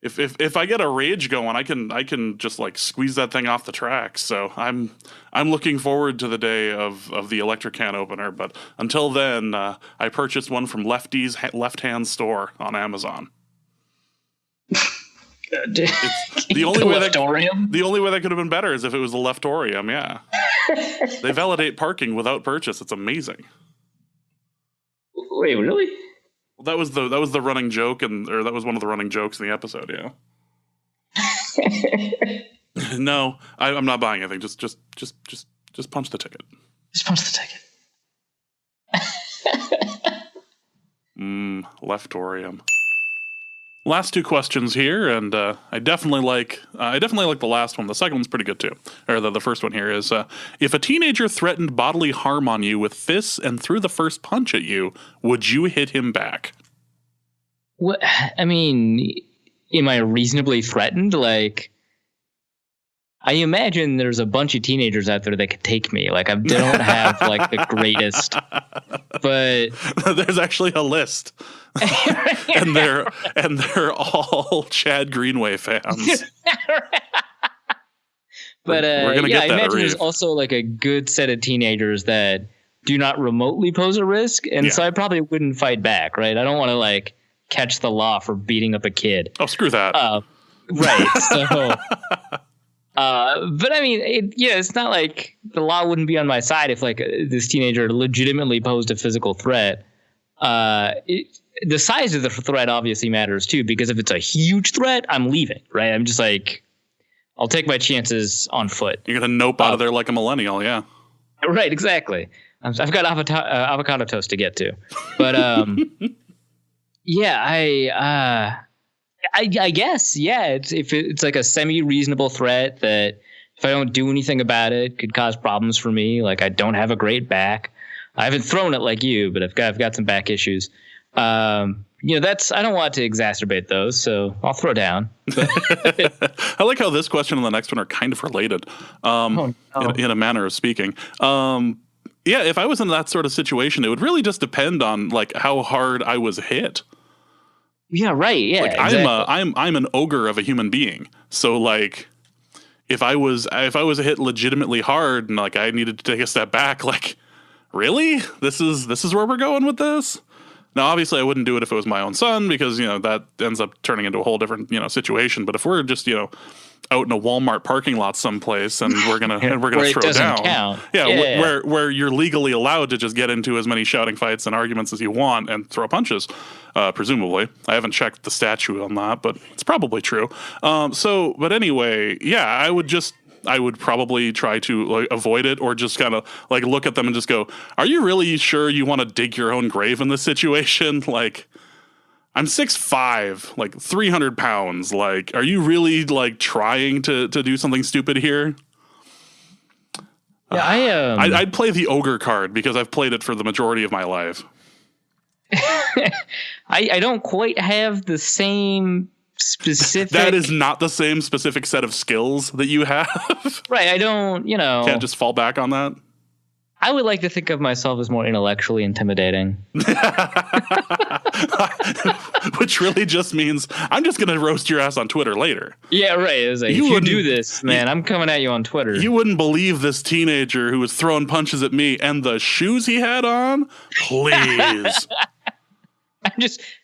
if I get a rage going, I can just like squeeze that thing off the track. So I'm looking forward to the day of the electric can opener. But until then, I purchased one from Lefty's Left Hand Store on Amazon. The only way that could have been better is if it was the Leftorium. Yeah, they validate parking without purchase. It's amazing.
Wait, really?
Well, that was the running joke, or that was one of the running jokes in the episode. Yeah. No, I'm not buying anything. Just punch the ticket.
Just punch the ticket.
Leftorium. Last two questions here, and I definitely like the last one. The second one's pretty good too. Or the first one here is: if a teenager threatened bodily harm on you with fists and threw the first punch at you, would you hit him back?
What? I mean, am I reasonably threatened? Like, I imagine there's a bunch of teenagers out there that could take me. Like, I don't have like the greatest, but
there's actually a list. and they're all Chad Greenway fans.
But
we're gonna get that,
I imagine
Arif.
there's also like a good set of teenagers that do not remotely pose a risk, and so I probably wouldn't fight back, right? I don't want to like catch the law for beating up a kid.
Oh, screw that.
Right. So, but I mean, it's not like the law wouldn't be on my side if like this teenager legitimately posed a physical threat. The size of the threat obviously matters too, because if it's a huge threat, I'm leaving, right? I'm just like, I'll take my chances on foot.
You're going to nope out of there like a millennial, yeah.
Right, exactly. I've got avocado toast to get to. But, I guess, yeah, if it's like a semi-reasonable threat that if I don't do anything about it, could cause problems for me. Like I don't have a great back. I haven't thrown it like you, but I've got some back issues. I don't want to exacerbate those, so I'll throw down.
I like how this question and the next one are kind of related, in a manner of speaking. If I was in that sort of situation, it would really just depend on like how hard I was hit.
Yeah, right. Yeah,
like, exactly. I'm an ogre of a human being, so like if I was hit legitimately hard and like I needed to take a step back, like really, this is where we're going with this. Now, obviously, I wouldn't do it if it was my own son because, that ends up turning into a whole different, situation. But if we're just, out in a Walmart parking lot someplace and we're gonna throw down, count. Where you're legally allowed to just get into as many shouting fights and arguments as you want and throw punches, presumably. I haven't checked the statute on that, but it's probably true. But anyway, yeah, I would probably try to like avoid it or just kind of like look at them and just go, are you really sure you want to dig your own grave in this situation? Like, I'm 6'5", like 300 pounds. Like, are you really like trying to do something stupid here?
Yeah,
I'd play the ogre card because I've played it for the majority of my life.
I don't quite have the same specific.
That is not the same specific set of skills that you have. Right. I don't, Can't just fall back on that.
I would like to think of myself as more intellectually intimidating.
Which really just means I'm just going to roast your ass on Twitter later.
Yeah, right. It was like, if you do this, man, I'm coming at you on Twitter.
You wouldn't believe this teenager who was throwing punches at me and the shoes he had on. Please.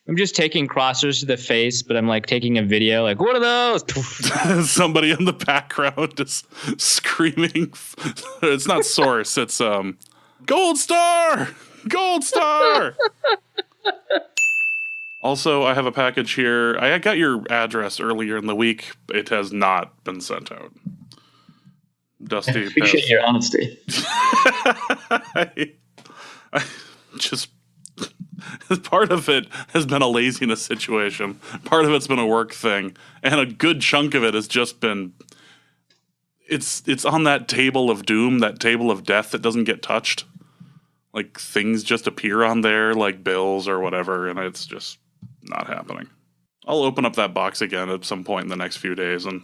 I'm just taking crossers to the face, but I'm like taking a video. Like, what are those?
Somebody in the background just screaming. It's not Source. It's Gold Star. Gold Star. Also, I have a package here. I got your address earlier in the week. It has not been sent out. Dusty.
I appreciate your honesty.
I just. Part of it has been a laziness situation. Part of it's been a work thing. And a good chunk of it has just been... It's on that table of doom, that table of death that doesn't get touched. Like, things just appear on there, like bills or whatever, and it's just not happening. I'll open up that box again at some point in the next few days and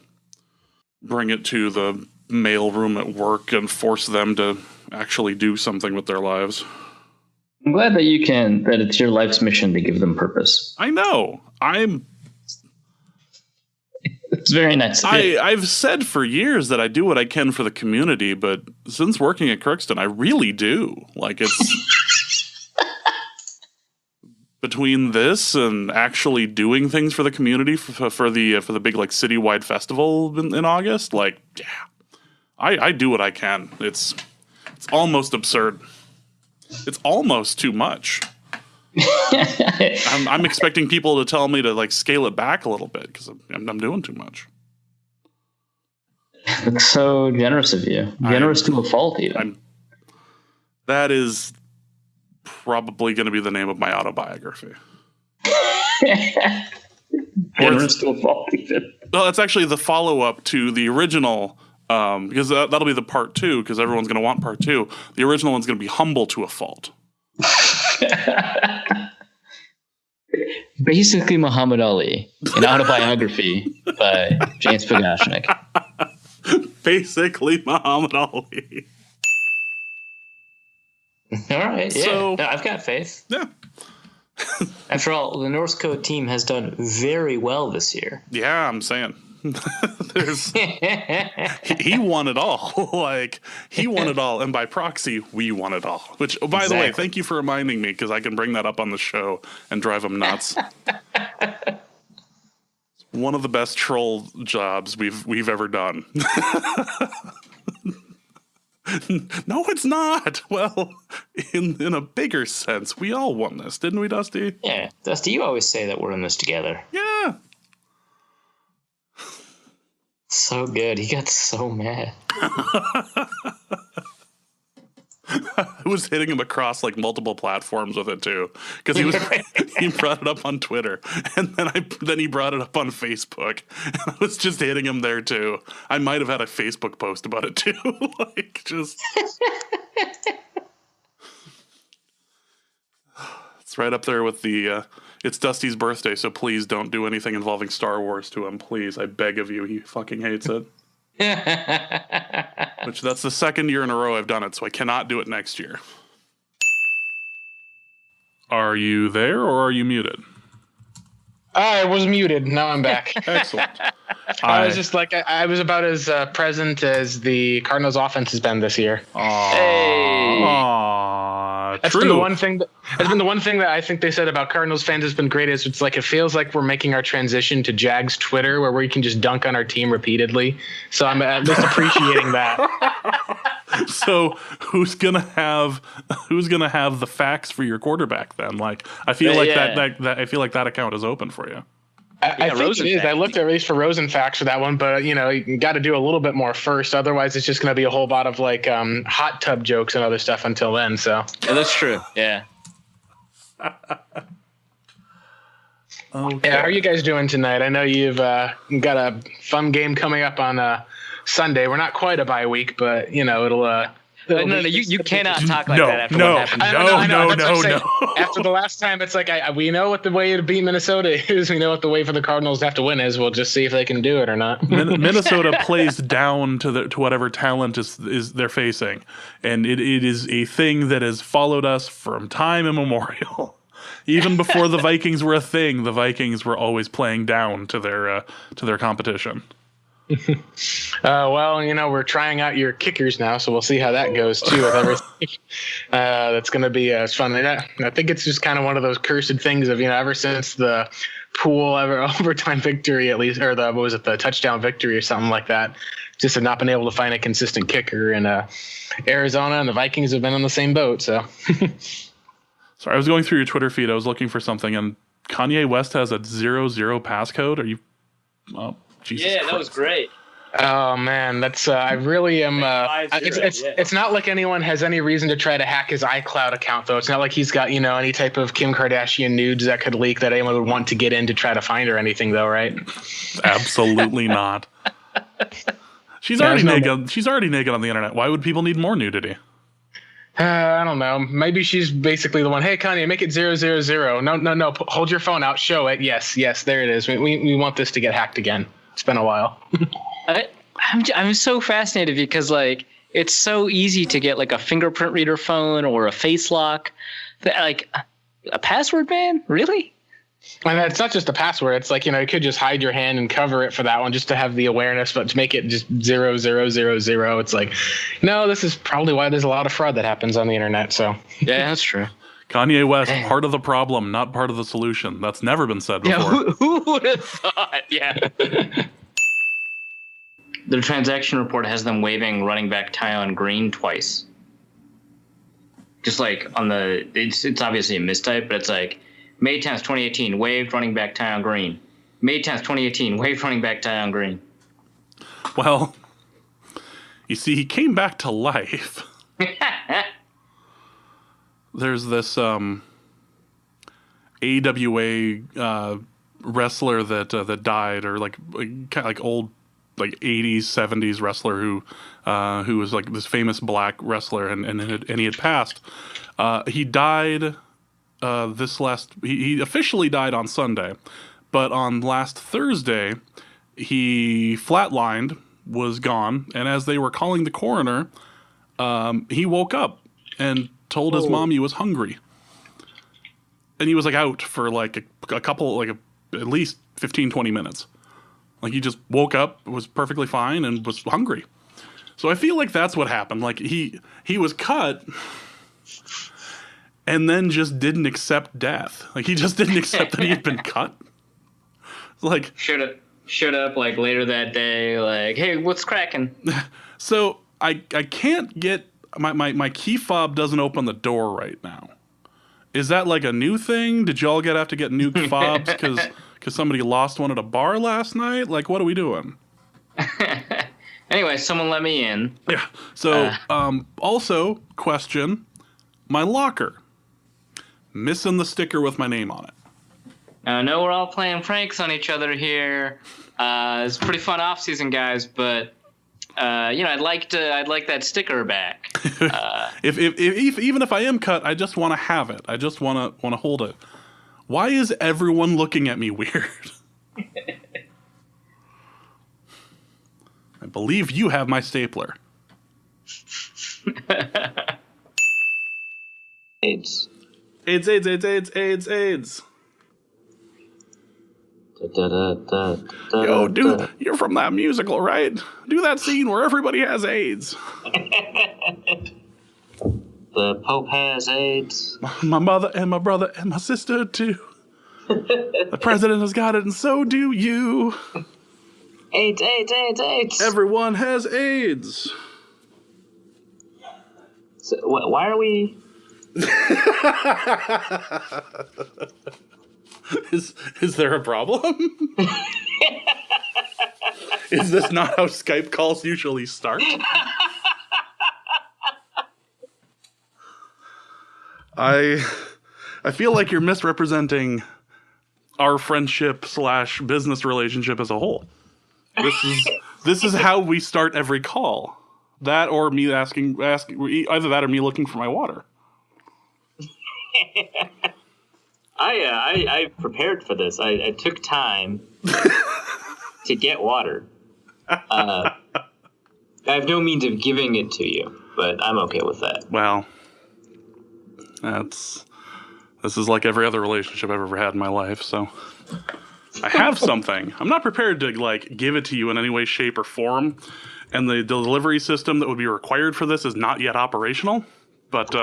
bring it to the mail room at work and force them to actually do something with their lives.
I'm glad that that it's your life's mission to give them purpose.
I know.
It's very nice.
I've said for years that I do what I can for the community, but since working at Crookston, I really do. Like, it's between this and actually doing things for the community for the big like citywide festival in August. Like, yeah, I do what I can. It's almost absurd. It's almost too much. I'm expecting people to tell me to like scale it back a little bit because I'm doing too much.
That's so generous of you. Generous to a fault, even.
That is probably going to be the name of my autobiography.
Generous to a fault, even.
Well, that's actually the follow-up to the original, because that'll be the part 2, because everyone's going to want part 2. The original one's going to be humble to a fault.
Basically Muhammad Ali, an autobiography by James Pagashnik.
Basically Muhammad Ali.
All right, yeah.
So,
no, I've got faith.
Yeah.
After all, the Norse Code team has done very well this year.
Yeah, I'm saying. He won it all. Like, he won it all, and by proxy, we won it all. Which, oh, by the way, thank you for reminding me, because I can bring that up on the show and drive them nuts. One of the best troll jobs we've ever done. No, it's not. Well, in a bigger sense, we all won this, didn't we, Dusty?
Yeah, Dusty, you always say that we're in this together.
Yeah.
So good. He got so mad.
I was hitting him across like multiple platforms with it too, because he brought it up on Twitter, and then he brought it up on Facebook, and I was just hitting him there too. I might have had a Facebook post about it too, like just. It's right up there with the. It's Dusty's birthday, so please don't do anything involving Star Wars to him. Please, I beg of you. He fucking hates it. Which that's the second year in a row I've done it, so I cannot do it next year. Are you there or are you muted?
I was muted. Now I'm back.
Excellent.
I was just like, I was about as present as the Cardinals offense has been this year. That's
True.
been the one thing that I think they said about Cardinals fans has been great. Is it's like it feels like we're making our transition to Jags Twitter, where we can just dunk on our team repeatedly. So I'm at least appreciating that.
So who's gonna have the facts for your quarterback then? Like, I feel like that I feel like that account is open for you.
I think it is. I looked at least for Rosen facts for that one, but you got to do a little bit more first. Otherwise, it's just going to be a whole lot of like hot tub jokes and other stuff until then. So
yeah, that's true. Yeah.
Okay. Yeah. How are you guys doing tonight? I know you've got a fun game coming up on Sunday. We're not quite a bye week, but it'll.
No, you cannot talk like that after what happened.
No.
After the last time, it's like we know what the way to beat Minnesota is. We know what the way for the Cardinals to have to win is. We'll just see if they can do it or not.
Minnesota plays down to whatever talent is they're facing, and it is a thing that has followed us from time immemorial. Even before the Vikings were a thing, the Vikings were always playing down to their competition.
Well, we're trying out your kickers now, so we'll see how that goes too with everything. That's going to be fun. I think it's just kind of one of those cursed things of ever since the pool overtime victory, at least, or the touchdown victory or something like that. Just have not been able to find a consistent kicker, and Arizona and the Vikings have been on the same boat. So,
sorry, I was going through your Twitter feed. I was looking for something, and Kanye West has a 00 passcode. Are you? Oh. Jesus Christ.
That was great.
Oh man, that's I really am. It's not like anyone has any reason to try to hack his iCloud account, though. It's not like he's got any type of Kim Kardashian nudes that could leak that anyone would want to get in to try to find or anything, though, right?
Absolutely not. She's already naked. She's already naked on the internet. Why would people need more nudity?
I don't know. Maybe she's basically the one. Hey, Kanye, make it 000. No. Hold your phone out. Show it. Yes. There it is. We want this to get hacked again. It's been a while.
I'm so fascinated because like it's so easy to get like a fingerprint reader phone or a face lock. Like a password ban, really?
And it's not just a password. It's like, you could just hide your hand and cover it for that one just to have the awareness, but to make it just 0000, it's like, no, this is probably why there's a lot of fraud that happens on the internet. So
yeah, that's true.
Kanye West, part of the problem, not part of the solution. That's never been said before.
Yeah, who would have thought? Yeah. The transaction report has them waiving running back Tyon Green twice. Just like on it's obviously a mistype, but it's like May 10th, 2018, waived running back Tyon Green. May 10th, 2018, waived running back Tyon Green.
Well, you see, he came back to life. There's this AWA wrestler that died, or like kind of like old like 80s 70s wrestler who was like this famous black wrestler, and he had passed. He died he officially died on Sunday, but on last Thursday he flatlined, was gone, and as they were calling the coroner, he woke up and told his mom he was hungry. And he was like out for like a couple, like at least 15-20 minutes. Like he just woke up, was perfectly fine, and was hungry. So I feel like that's what happened. Like he was cut and then just didn't accept death. Like he just didn't accept that he had been cut. Like
showed up like later that day, like, hey, what's cracking?
So I can't get my key fob doesn't open the door right now. Is that like a new thing? Did y'all have to get new fobs because somebody lost one at a bar last night? Like, what are we doing?
Anyway, someone let me in.
Yeah. So, also, question, my locker. Missing the sticker with my name on it.
I know we're all playing pranks on each other here. It's a pretty fun off-season, guys, but I'd like that sticker back.
If even if I am cut, I just want to have it. I just want to hold it. Why is everyone looking at me weird? I believe you have my stapler.
AIDS.
AIDS. Yo, dude, you're from that musical, right? Do that scene where everybody has AIDS.
The Pope has AIDS.
My mother and my brother and my sister, too. The president has got it, and so do you.
AIDS.
Everyone has AIDS.
So, why are we...
Is there a problem? Is this not how Skype calls usually start? I feel like you're misrepresenting our friendship / business relationship as a whole. This is how we start every call. That or me asking either that or me looking for my water.
I prepared for this. I took time to get water. I have no means of giving it to you, but I'm okay with that.
Well, this is like every other relationship I've ever had in my life, so I have something. I'm not prepared to like give it to you in any way, shape, or form, and the delivery system that would be required for this is not yet operational, but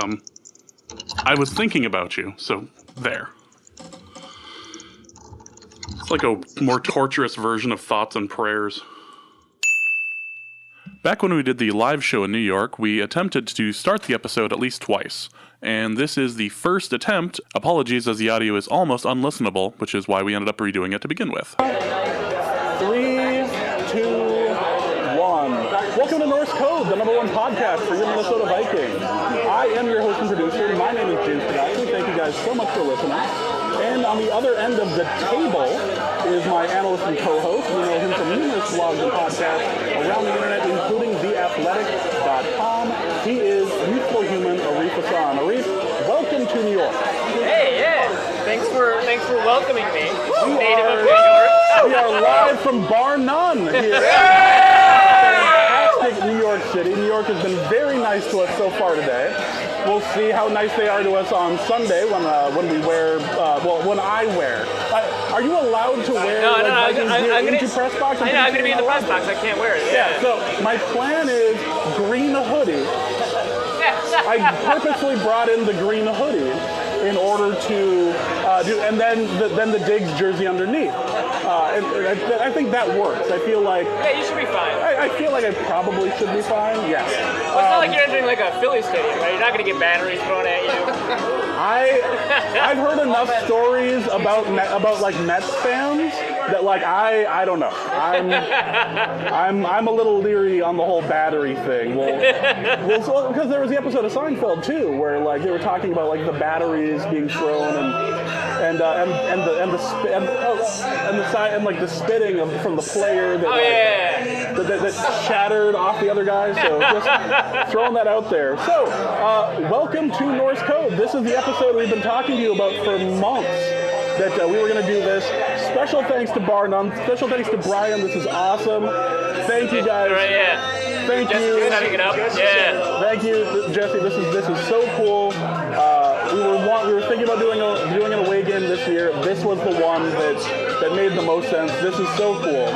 I was thinking about you, so there. It's like a more torturous version of thoughts and prayers. Back when we did the live show in New York, we attempted to start the episode at least twice. And this is the first attempt. Apologies as the audio is almost unlistenable, which is why we ended up redoing it to begin with. 3, 2, 1. Welcome to Norse Code, the #1 podcast for your Minnesota Vikings. I am your host and producer. My name is James Pedassi. Thank you guys so much for listening. And on the other end of the table is my analyst and co-host. You know him from numerous blogs and podcasts around the internet, including theathletic.com. He is youthful human, Arif Hassan. Arif, welcome to New York.
Hey, yeah. Thanks for welcoming me. Native of New York.
We are live from Bar None here. Fantastic New York City. New York has been very nice to us so far today. We'll see how nice they are to us on Sunday when we wear, when I wear. Are you allowed to wear Vikings gear into press box?
I'm going to be in the press box. I can't wear it.
Yeah, so my plan is green hoodie. I purposely brought in the green hoodie in order to do, and then the Diggs jersey underneath. And I think that works. I feel like...
Yeah, you should be fine.
I feel like I probably should be fine, yes.
Well, it's not like you're entering like a Philly stadium, right? You're not going to get batteries thrown at you.
I've heard enough stories about like Mets fans that like I don't know. I'm a little leery on the whole battery thing. Well, because there was the episode of Seinfeld too, where like they were talking about like the batteries being thrown and the spitting from the player that shattered off the other guy. So just throwing that out there. So welcome to Norse Code. This is the episode we've been talking to you about for months. That we were going to do this. Special thanks to Bar None. Special thanks to Brian. This is awesome. Thank you guys.
Right, yeah.
Thank you.
Setting it up. Yeah.
Thank you, Jesse. This is so cool. We were thinking about doing an away game this year. This was the one that made the most sense. This is so cool.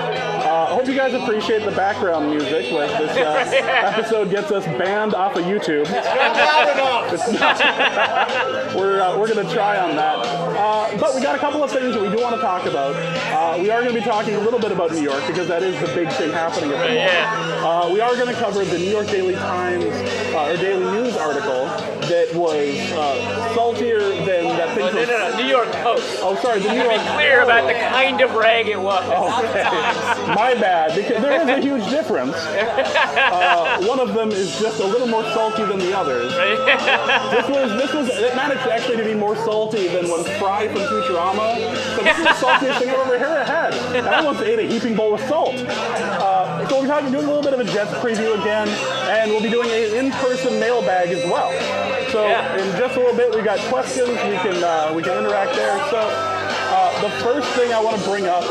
I hope you guys appreciate the background music. Like this episode gets us banned off of YouTube.
It's not loud enough.
We're gonna try on that. But we got a couple of things that we do want to talk about. We are going to be talking a little bit about New York because that is the big thing happening at the moment. We are going to cover the New York Daily Times or Daily News article that was saltier than that thing.
No, New York Post.
Oh, sorry, the New York.
To be clear about the kind of rag it was.
Okay, my bad. Because there is a huge difference. One of them is just a little more salty than the others. It managed actually to be more salty than when Fry from Futurama. So this is the saltiest thing I've ever had. And I almost ate a heaping bowl of salt. So we're doing a little bit of a Jets preview again, and we'll be doing an in-person mailbag as well. So in just a little bit, we got questions. We can interact there. So the first thing I want to bring up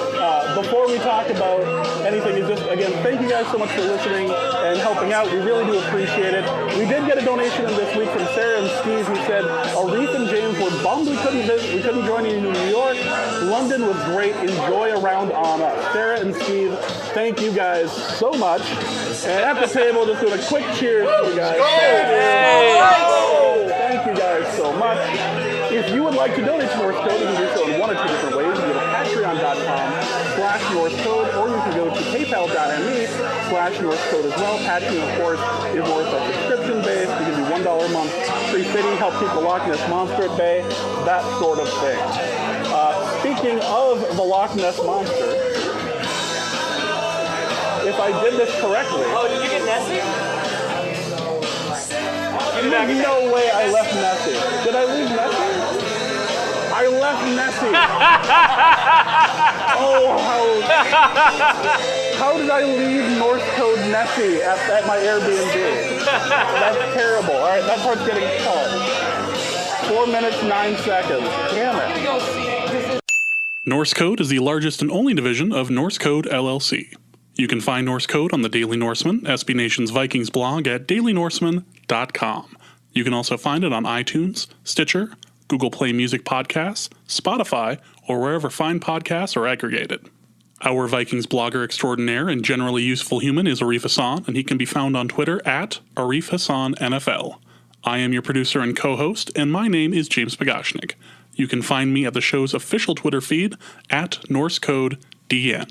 before we talk about anything is just, again, thank you guys so much for listening and helping out. We really do appreciate it. We did get a donation in this week from Sarah and Steve who said, Arif and James were bummed we couldn't join you in New York. London was great. Enjoy a round on us. Sarah and Steve, thank you guys so much. And at the table, just doing a quick cheers to you guys. Thank you guys so much. If you would like to donate to Norse Code, you can do so in one or two different ways. You can go to patreon.com/NorseCode, or you can go to paypal.me/NorseCode as well. Patreon, of course, is more subscription-based. You can do $1 a month. Free City, help keep the Loch Ness Monster at bay, that sort of thing. Speaking of the Loch Ness Monster, if I did this correctly...
Oh, did you get Nessie?
There's no way I left Nessie. Did I leave Nessie? I left Nessie. Oh, how did I leave Norse Code Nessie at my Airbnb? That's terrible. All right, that part's getting cut. 4 minutes, 9 seconds. Damn it.
Norse Code is the largest and only division of Norse Code LLC. You can find Norse Code on the Daily Norseman, SB Nation's Vikings blog at dailynorseman.com. You can also find it on iTunes, Stitcher, Google Play Music Podcasts, Spotify, or wherever fine podcasts are aggregated. Our Vikings blogger extraordinaire and generally useful human is Arif Hassan, and he can be found on Twitter at Arif Hassan NFL. I am your producer and co-host, and my name is James Pagashnik. You can find me at the show's official Twitter feed at NorseCodeDN.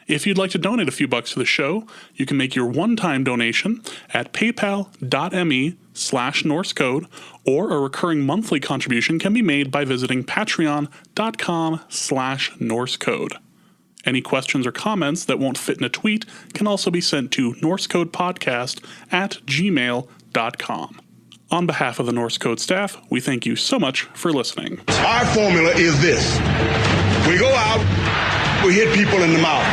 If you'd like to donate a few bucks to the show, you can make your one-time donation at paypal.me/NorseCode, or a recurring monthly contribution can be made by visiting patreon.com/NorseCode. Any questions or comments that won't fit in a tweet can also be sent to norsecodepodcast@gmail.com. On behalf of the Norse Code staff, we thank you so much for listening.
Our formula is this. We go out, we hit people in the mouth.